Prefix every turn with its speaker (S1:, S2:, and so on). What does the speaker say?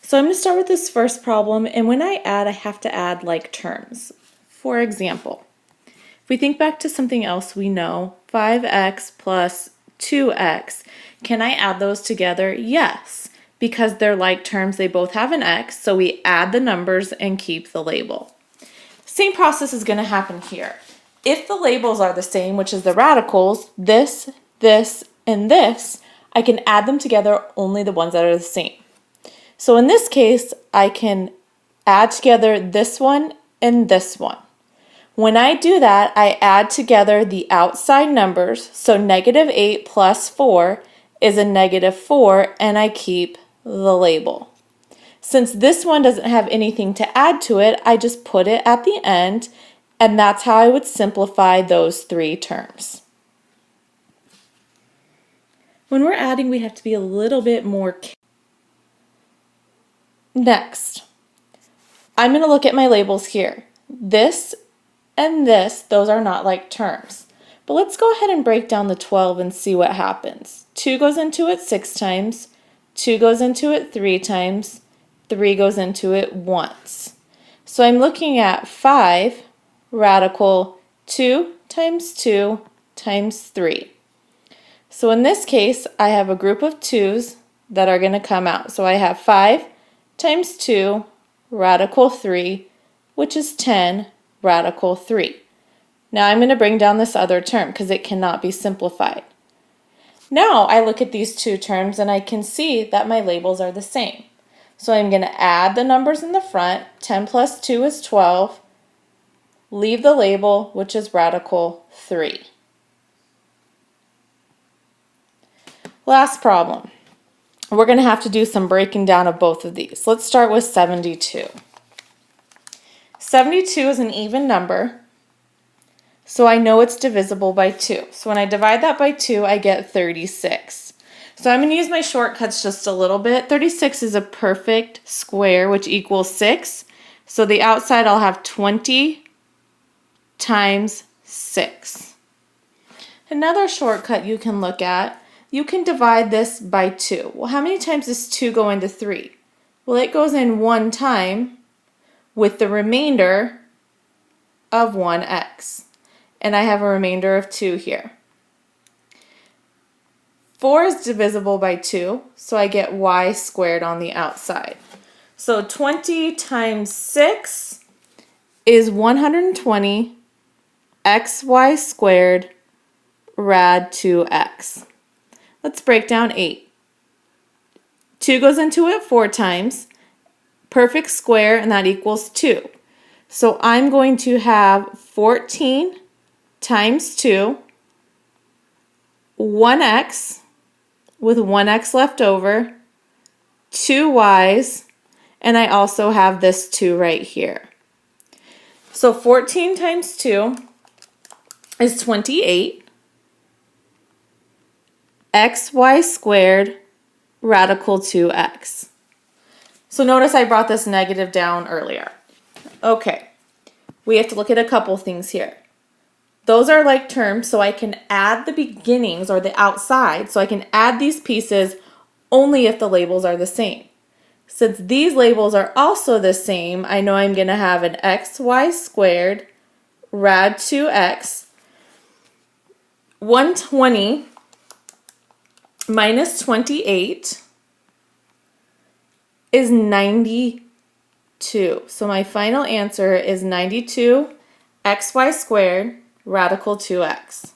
S1: So I'm going to start with this first problem, and when I add, I have to add like terms. For example, if we think back to something else we know, 5x plus 2x, can I add those together? Yes, because they're like terms, they both have an x, so we add the numbers and keep the label. Same process is going to happen here. If the labels are the same, which is the radicals, this, and this, I can add them together, only the ones that are the same. So in this case, I can add together this one and this one. When I do that, I add together the outside numbers, so -8 plus 4 is a -4, and I keep the label. Since this one doesn't have anything to add to it, I just put it at the end, and that's how I would simplify those three terms. When we're adding, we have to be a little bit more careful. Next, I'm going to look at my labels here. This and this, those are not like terms. But let's go ahead and break down the 12 and see what happens. 2 goes into it 6 times, 2 goes into it 3 times, 3 goes into it once. So I'm looking at 5 radical 2 times 2 times 3. So in this case, I have a group of 2's that are going to come out. So I have 5 times 2 radical 3, which is 10 radical 3. Now I'm going to bring down this other term because it cannot be simplified. Now I look at these two terms and I can see that my labels are the same. So I'm going to add the numbers in the front. 10 plus 2 is 12. Leave the label, which is radical 3. Last problem. We're going to have to do some breaking down of both of these. Let's start with 72. 72 is an even number, so I know it's divisible by 2. So when I divide that by 2, I get 36. So I'm going to use my shortcuts just a little bit. 36 is a perfect square, which equals 6. So the outside I'll have 20 times 6. Another shortcut you can look at, you can divide this by 2. Well, how many times does 2 go into 3? Well, it goes in 1 time with the remainder of 1x. And I have a remainder of 2 here. 4 is divisible by 2, so I get y squared on the outside. So 20 times 6 is 120 xy squared rad 2x. Let's break down 8. 2 goes into it 4 times. Perfect square, and that equals 2. So I'm going to have 14 times 2, 1x with 1x left over, 2 y's, and I also have this 2 right here. So 14 times 2 is 28. xy squared radical 2x. So notice I brought this negative down earlier. Okay, we have to look at a couple things here. Those are like terms, so I can add the beginnings or the outside, so I can add these pieces only if the labels are the same. Since these labels are also the same, I know I'm going to have an xy squared rad 2x. 120 minus 28 is 92. So my final answer is 92 xy squared radical 2x.